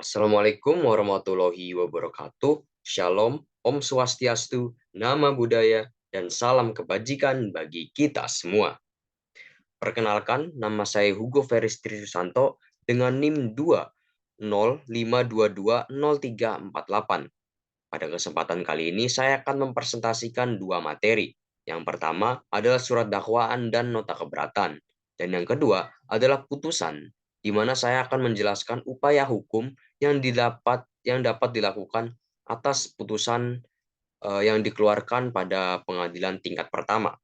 Assalamualaikum warahmatullahi wabarakatuh. Shalom, Om Swastiastu, Nama Budaya, dan salam kebajikan bagi kita semua. Perkenalkan, nama saya Hugo Feristri Susanto dengan NIM 205220348. Pada kesempatan kali ini, saya akan mempresentasikan dua materi. Yang pertama adalah surat dakwaan dan nota keberatan. Dan yang kedua adalah putusan, di mana saya akan menjelaskan upaya hukum yang dapat dilakukan atas putusan yang dikeluarkan pada pengadilan tingkat pertama.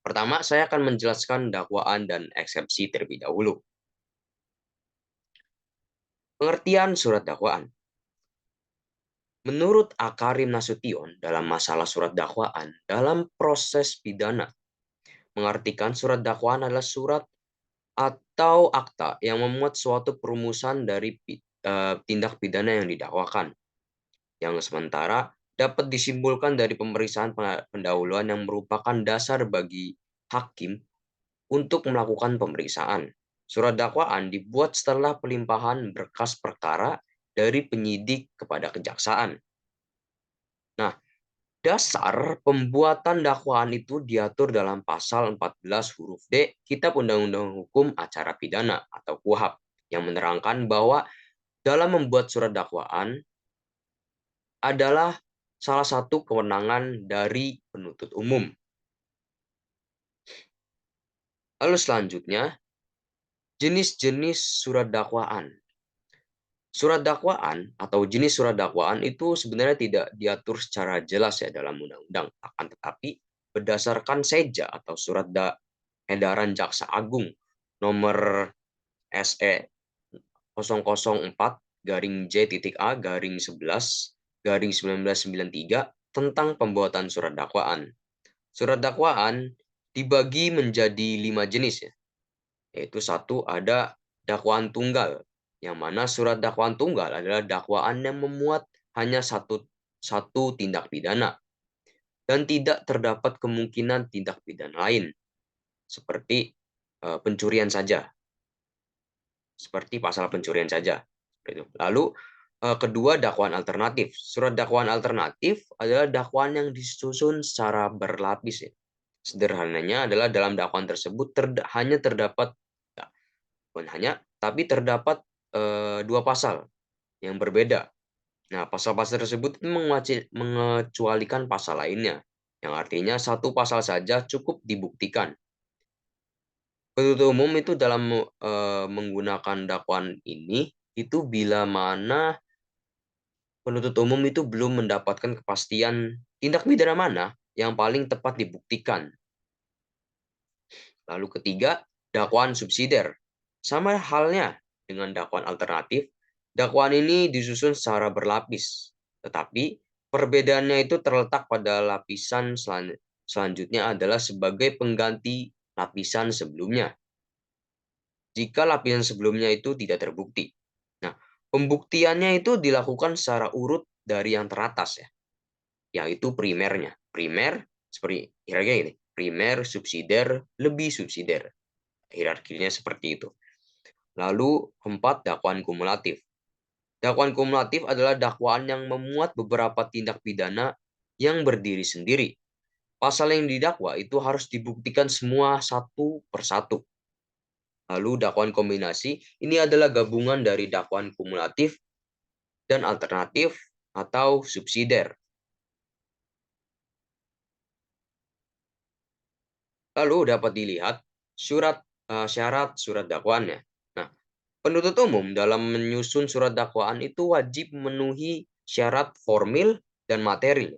Pertama, saya akan menjelaskan dakwaan dan eksepsi terlebih dahulu. Pengertian surat dakwaan. Menurut Akarim Nasution dalam masalah surat dakwaan dalam proses pidana, mengartikan surat dakwaan adalah surat atau akta yang memuat suatu perumusan dari tindak pidana yang didakwakan, yang sementara dapat disimpulkan dari pemeriksaan pendahuluan yang merupakan dasar bagi hakim untuk melakukan pemeriksaan. Surat dakwaan dibuat setelah pelimpahan berkas perkara dari penyidik kepada kejaksaan. Nah, dasar pembuatan dakwaan itu diatur dalam pasal 14 huruf D Kitab Undang-Undang Hukum Acara Pidana atau KUHP yang menerangkan bahwa dalam membuat surat dakwaan adalah salah satu kewenangan dari penuntut umum. Lalu selanjutnya, jenis-jenis surat dakwaan. Surat dakwaan atau jenis surat dakwaan itu sebenarnya tidak diatur secara jelas ya dalam undang-undang. Akan tetapi berdasarkan seja atau surat edaran Jaksa Agung nomor SE 004 garing J.A garing 11 garing 1993 tentang pembuatan surat dakwaan. Surat dakwaan dibagi menjadi 5 jenis ya. Yaitu satu ada dakwaan tunggal, yang mana surat dakwaan tunggal adalah dakwaan yang memuat hanya satu tindak pidana dan tidak terdapat kemungkinan tindak pidana lain seperti pencurian saja, seperti pasal pencurian saja. Lalu kedua dakwaan alternatif. Surat dakwaan alternatif adalah dakwaan yang disusun secara berlapis ya. Sederhananya adalah dalam dakwaan tersebut hanya terdapat bukan hanya, tapi terdapat dua pasal yang berbeda. Nah, pasal-pasal tersebut mengecualikan pasal lainnya, yang artinya satu pasal saja cukup dibuktikan. Penuntut umum itu dalam menggunakan dakwaan ini, itu bila mana penuntut umum itu belum mendapatkan kepastian tindak pidana mana yang paling tepat dibuktikan. Lalu ketiga, dakwaan subsidiar. Sama halnya dengan dakwaan alternatif, dakwaan ini disusun secara berlapis. Tetapi perbedaannya itu terletak pada lapisan selanjutnya adalah sebagai pengganti lapisan sebelumnya. Jika lapisan sebelumnya itu tidak terbukti. Nah, pembuktiannya itu dilakukan secara urut dari yang teratas ya, yaitu primernya. Primer seperti kira-kira ini, primer, subsidiar, lebih subsidiar. Hierarkinya seperti itu. Lalu keempat, dakwaan kumulatif. Dakwaan kumulatif adalah dakwaan yang memuat beberapa tindak pidana yang berdiri sendiri. Pasal yang didakwa itu harus dibuktikan semua satu persatu. Lalu dakwaan kombinasi, ini adalah gabungan dari dakwaan kumulatif dan alternatif atau subsidiar. Lalu dapat dilihat syarat surat dakwaannya. Nah, penuntut umum dalam menyusun surat dakwaan itu wajib memenuhi syarat formil dan materi,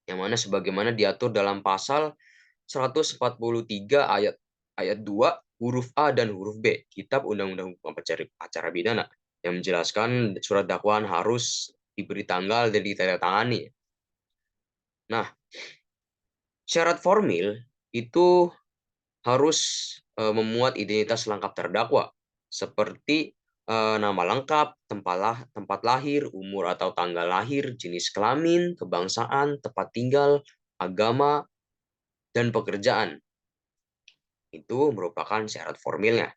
yang mana sebagaimana diatur dalam pasal 143 ayat 2 huruf A dan huruf B Kitab Undang-Undang Hukum Acara Pidana, yang menjelaskan surat dakwaan harus diberi tanggal dan ditandatangani. Nah, syarat formil itu harus memuat identitas lengkap terdakwa seperti nama lengkap, tempat lahir, umur atau tanggal lahir, jenis kelamin, kebangsaan, tempat tinggal, agama, dan pekerjaan. Itu merupakan syarat formilnya.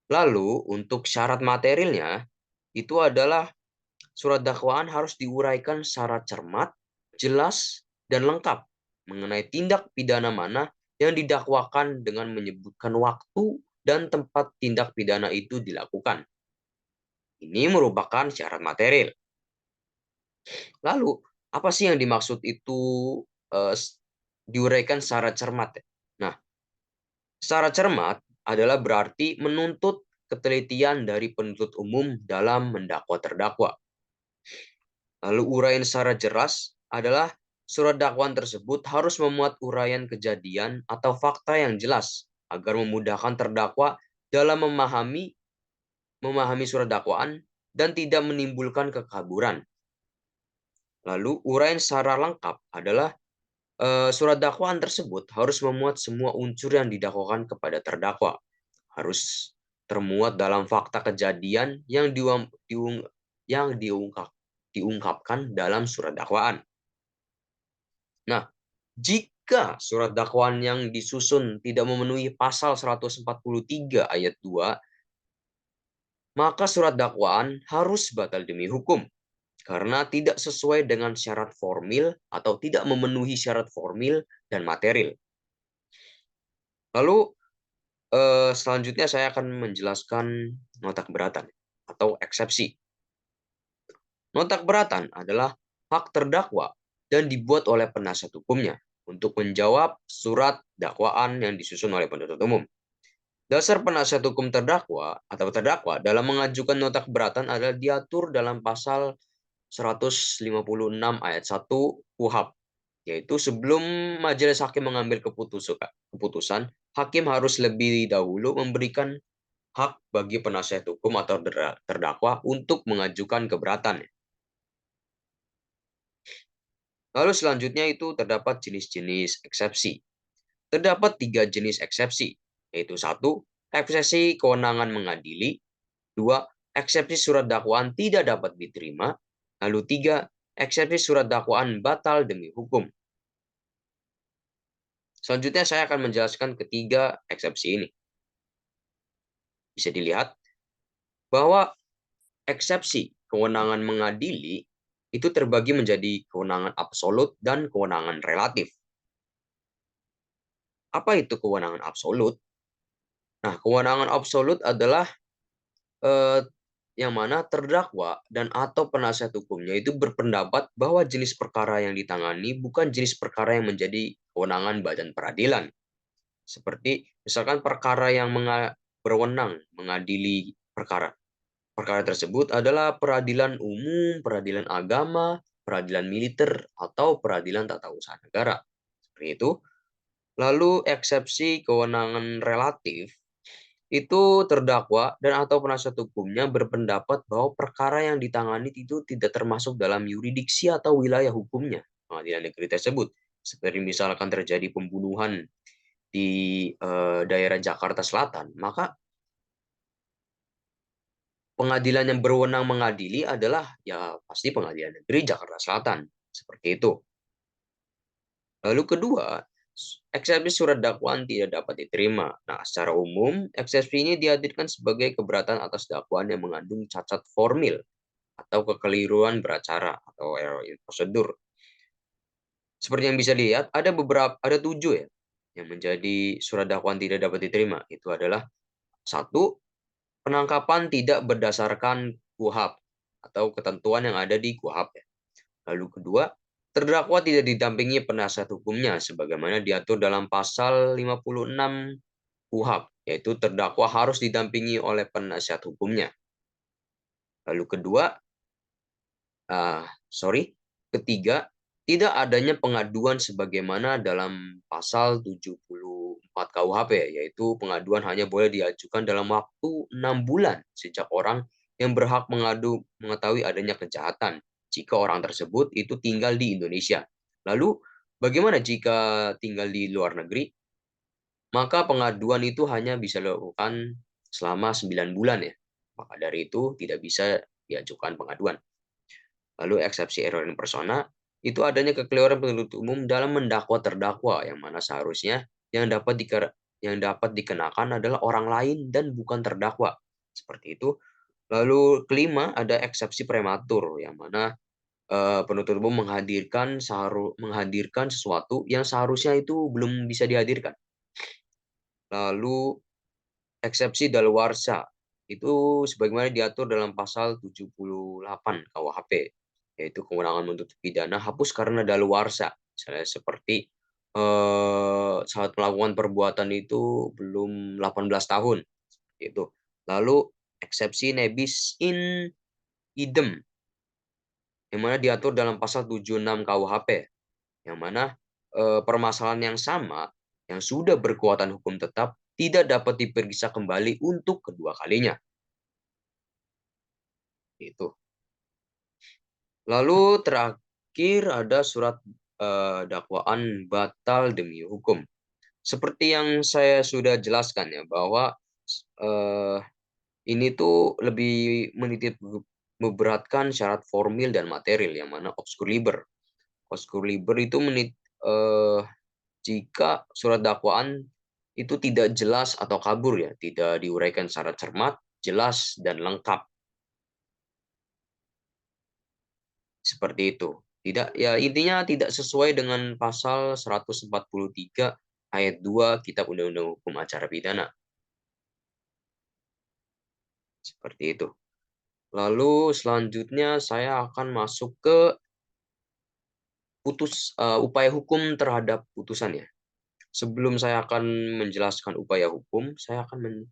Lalu untuk syarat materialnya, itu adalah surat dakwaan harus diuraikan secara cermat, jelas, dan lengkap mengenai tindak pidana mana yang didakwakan dengan menyebutkan waktu dan tempat tindak pidana itu dilakukan. Ini merupakan syarat material. Lalu, apa sih yang dimaksud itu diuraikan secara cermat? Nah, secara cermat adalah berarti menuntut ketelitian dari penuntut umum dalam mendakwa terdakwa. Lalu uraian secara jelas adalah surat dakwaan tersebut harus memuat uraian kejadian atau fakta yang jelas agar memudahkan terdakwa dalam memahami surat dakwaan dan tidak menimbulkan kekaburan. Lalu uraian secara lengkap adalah surat dakwaan tersebut harus memuat semua unsur yang didakwakan kepada terdakwa. Harus termuat dalam fakta kejadian yang diungkapkan dalam surat dakwaan. Nah, jika surat dakwaan yang disusun tidak memenuhi pasal 143 ayat 2, maka surat dakwaan harus batal demi hukum karena tidak sesuai dengan syarat formil atau tidak memenuhi syarat formil dan material. Lalu selanjutnya saya akan menjelaskan nota keberatan atau eksepsi. Nota keberatan adalah hak terdakwa dan dibuat oleh penasihat hukumnya untuk menjawab surat dakwaan yang disusun oleh penuntut umum. Dasar penasihat hukum terdakwa atau terdakwa dalam mengajukan nota keberatan adalah diatur dalam pasal 156 ayat 1 KUHP, yaitu sebelum majelis hakim mengambil keputusan, hakim harus lebih dahulu memberikan hak bagi penasihat hukum atau terdakwa untuk mengajukan keberatan. Lalu selanjutnya itu terdapat jenis-jenis eksepsi. Terdapat 3 jenis eksepsi, yaitu 1, eksepsi kewenangan mengadili, 2, eksepsi surat dakwaan tidak dapat diterima, lalu 3, eksepsi surat dakwaan batal demi hukum. Selanjutnya saya akan menjelaskan ketiga eksepsi ini. Bisa dilihat bahwa eksepsi kewenangan mengadili itu terbagi menjadi kewenangan absolut dan kewenangan relatif. Apa itu kewenangan absolut? Nah, kewenangan absolut adalah yang mana terdakwa dan atau penasihat hukumnya itu berpendapat bahwa jenis perkara yang ditangani bukan jenis perkara yang menjadi kewenangan badan peradilan. Seperti misalkan perkara yang berwenang mengadili perkara. Perkara tersebut adalah peradilan umum, peradilan agama, peradilan militer, atau peradilan tata usaha negara. Seperti itu. Lalu eksepsi kewenangan relatif itu terdakwa dan atau penasihat hukumnya berpendapat bahwa perkara yang ditangani itu tidak termasuk dalam yurisdiksi atau wilayah hukumnya pengadilan negeri tersebut. Seperti misalkan terjadi pembunuhan di daerah Jakarta Selatan, maka pengadilan yang berwenang mengadili adalah ya pasti pengadilan negeri Jakarta Selatan. Seperti itu. Lalu kedua, eksepsi surat dakwaan tidak dapat diterima. Nah, secara umum, eksepsi ini dihadirkan sebagai keberatan atas dakwaan yang mengandung cacat formil atau kekeliruan beracara atau error in prosedur. Seperti yang bisa dilihat, ada 7 ya yang menjadi surat dakwaan tidak dapat diterima. Itu adalah 1, penangkapan tidak berdasarkan KUHP atau ketentuan yang ada di KUHP ya. Lalu kedua, terdakwa tidak didampingi penasihat hukumnya sebagaimana diatur dalam pasal 56 KUHP, yaitu terdakwa harus didampingi oleh penasihat hukumnya. Lalu ketiga, tidak adanya pengaduan sebagaimana dalam pasal 74 KUHP, yaitu pengaduan hanya boleh diajukan dalam waktu 6 bulan sejak orang yang berhak mengetahui adanya kejahatan jika orang tersebut itu tinggal di Indonesia. Lalu, bagaimana jika tinggal di luar negeri? Maka pengaduan itu hanya bisa dilakukan selama 9 bulan ya. Maka dari itu tidak bisa diajukan pengaduan. Lalu eksepsi error in persona itu adanya kekeliruan penuntut umum dalam mendakwa terdakwa yang mana seharusnya yang dapat dikenakan adalah orang lain dan bukan terdakwa. Seperti itu. Lalu kelima ada eksepsi prematur yang mana penuntut umum menghadirkan sesuatu yang seharusnya itu belum bisa dihadirkan. Lalu eksepsi daluarsa itu sebagaimana diatur dalam pasal 78 KUHP, yaitu kewenangan menuntut pidana hapus karena daluarsa. Misalnya seperti saat melakukan perbuatan itu belum 18 tahun gitu. Lalu eksepsi nebis in idem yang mana diatur dalam pasal 76 KUHP, yang mana permasalahan yang sama yang sudah berkekuatan hukum tetap tidak dapat diperiksa kembali untuk kedua kalinya. Itu. Lalu terakhir ada surat dakwaan batal demi hukum. Seperti yang saya sudah jelaskan ya, bahwa eh, ini tuh lebih menitik memberatkan syarat formil dan material, yang mana obscur liber. Obscur liber itu eh, jika surat dakwaan itu tidak jelas atau kabur ya, tidak diuraikan secara cermat, jelas dan lengkap. Seperti itu. Tidak ya, intinya tidak sesuai dengan pasal 143 ayat 2 Kitab Undang-Undang Hukum Acara Pidana. Seperti itu. Lalu selanjutnya saya akan masuk ke upaya hukum terhadap putusan ya. Sebelum saya akan menjelaskan upaya hukum, saya akan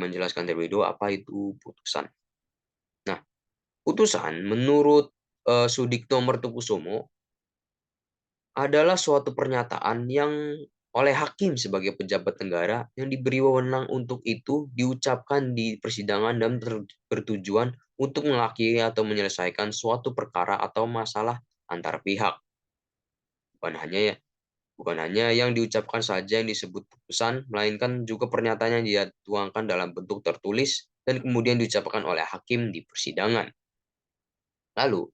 menjelaskan terlebih dahulu apa itu putusan. Nah, putusan menurut Sudikno Mertukusumo adalah suatu pernyataan yang oleh hakim sebagai pejabat negara yang diberi wewenang untuk itu diucapkan di persidangan dan bertujuan untuk mengakhiri atau menyelesaikan suatu perkara atau masalah antar pihak. Bukan hanya ya, bukan hanya yang diucapkan saja yang disebut putusan, melainkan juga pernyataan yang dituangkan dalam bentuk tertulis dan kemudian diucapkan oleh hakim di persidangan. Lalu,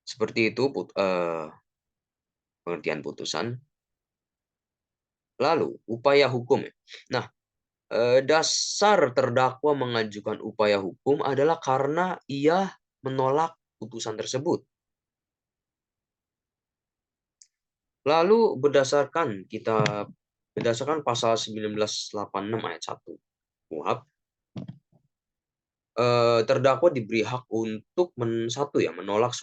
seperti itu pengertian putusan. Lalu, upaya hukum. Nah, dasar terdakwa mengajukan upaya hukum adalah karena ia menolak putusan tersebut. Lalu berdasarkan pasal 1986 ayat 1 KUHP, terdakwa diberi hak untuk menolak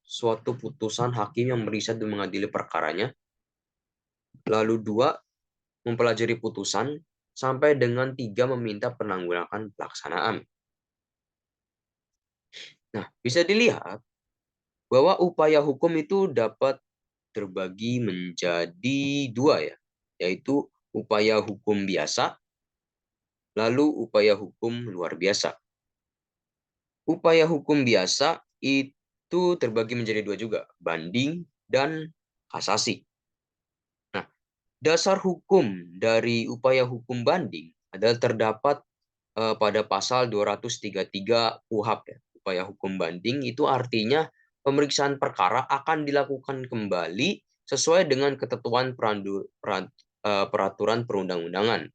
suatu putusan hakim yang meriset dan mengadili perkaranya. Lalu dua, mempelajari putusan, sampai dengan tiga, meminta penanggulangan pelaksanaan. Nah, bisa dilihat bahwa upaya hukum itu dapat terbagi menjadi dua ya, yaitu upaya hukum biasa, lalu upaya hukum luar biasa. Upaya hukum biasa itu terbagi menjadi dua juga, banding dan kasasi. Nah, dasar hukum dari upaya hukum banding adalah terdapat pada pasal 233 KUHP ya. Upaya hukum banding itu artinya pemeriksaan perkara akan dilakukan kembali sesuai dengan ketentuan peraturan perundang-undangan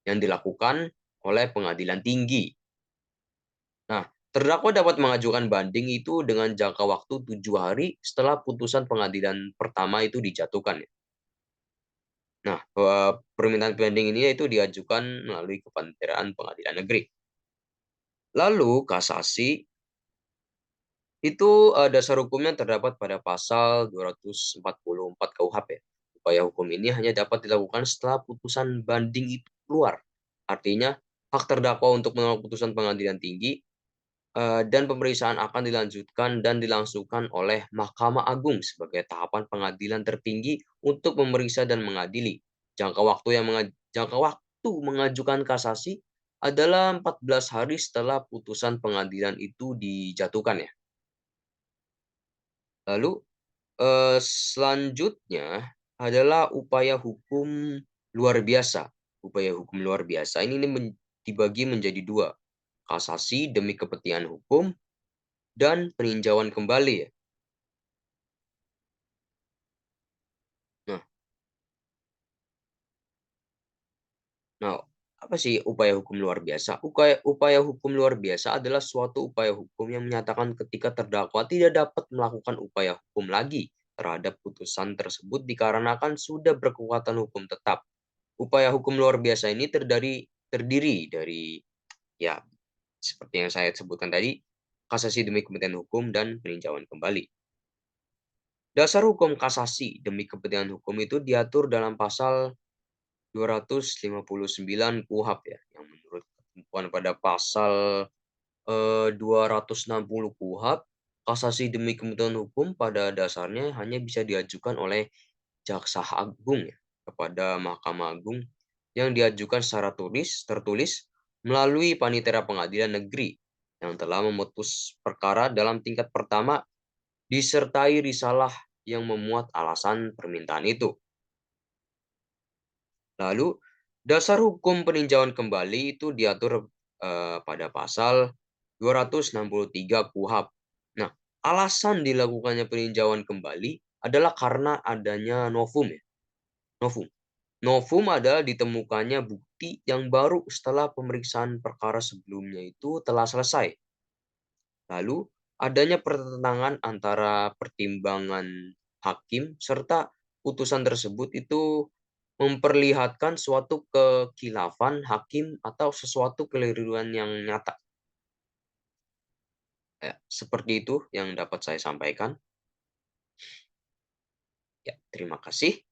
yang dilakukan oleh pengadilan tinggi. Nah, terdakwa dapat mengajukan banding itu dengan jangka waktu 7 hari setelah putusan pengadilan pertama itu dijatuhkan. Nah, permintaan banding ini itu diajukan melalui kepaniteraan pengadilan negeri. Lalu kasasi itu dasar hukumnya terdapat pada pasal 244 KUHP. Upaya hukum ini hanya dapat dilakukan setelah putusan banding itu keluar. Artinya, hak terdakwa untuk menolak putusan pengadilan tinggi dan pemeriksaan akan dilanjutkan dan dilangsungkan oleh Mahkamah Agung sebagai tahapan pengadilan tertinggi untuk memeriksa dan mengadili. Jangka waktu mengajukan kasasi adalah 14 hari setelah putusan pengadilan itu dijatuhkan ya. Lalu selanjutnya adalah upaya hukum luar biasa. Upaya hukum luar biasa ini dibagi menjadi dua, kasasi demi kepentingan hukum dan peninjauan kembali ya. Nah, nah Apa sih upaya hukum luar biasa? Upaya hukum luar biasa adalah suatu upaya hukum yang menyatakan ketika terdakwa tidak dapat melakukan upaya hukum lagi terhadap putusan tersebut dikarenakan sudah berkekuatan hukum tetap. Upaya hukum luar biasa ini terdiri dari, ya, seperti yang saya sebutkan tadi, kasasi demi kepentingan hukum dan peninjauan kembali. Dasar hukum kasasi demi kepentingan hukum itu diatur dalam pasal 259 KUHP ya, yang menurut ketentuan pada pasal 260 KUHP, kasasi demi kepentingan hukum pada dasarnya hanya bisa diajukan oleh Jaksa Agung ya, kepada Mahkamah Agung yang diajukan secara tertulis melalui Panitera Pengadilan Negeri yang telah memutus perkara dalam tingkat pertama disertai risalah yang memuat alasan permintaan itu. Lalu, dasar hukum peninjauan kembali itu diatur pada pasal 263 KUHP. Nah, alasan dilakukannya peninjauan kembali adalah karena adanya novum ya. Novum. Novum adalah ditemukannya bukti yang baru setelah pemeriksaan perkara sebelumnya itu telah selesai. Lalu, adanya pertentangan antara pertimbangan hakim serta putusan tersebut itu memperlihatkan suatu kekhilafan hakim atau sesuatu keliruan yang nyata. Ya, seperti itu yang dapat saya sampaikan. Ya, terima kasih.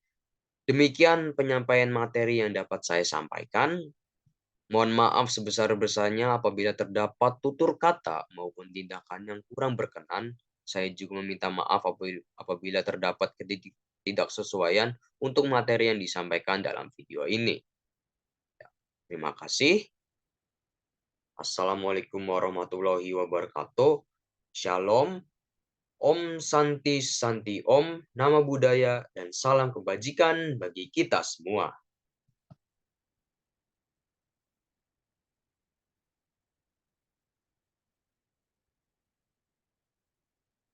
Demikian penyampaian materi yang dapat saya sampaikan. Mohon maaf sebesar-besarnya apabila terdapat tutur kata maupun tindakan yang kurang berkenan. Saya juga meminta maaf apabila terdapat ketidaksesuaian untuk materi yang disampaikan dalam video ini. Ya, terima kasih. Assalamualaikum warahmatullahi wabarakatuh. Shalom. Om Santi Santi Om, nama budaya dan salam kebajikan bagi kita semua.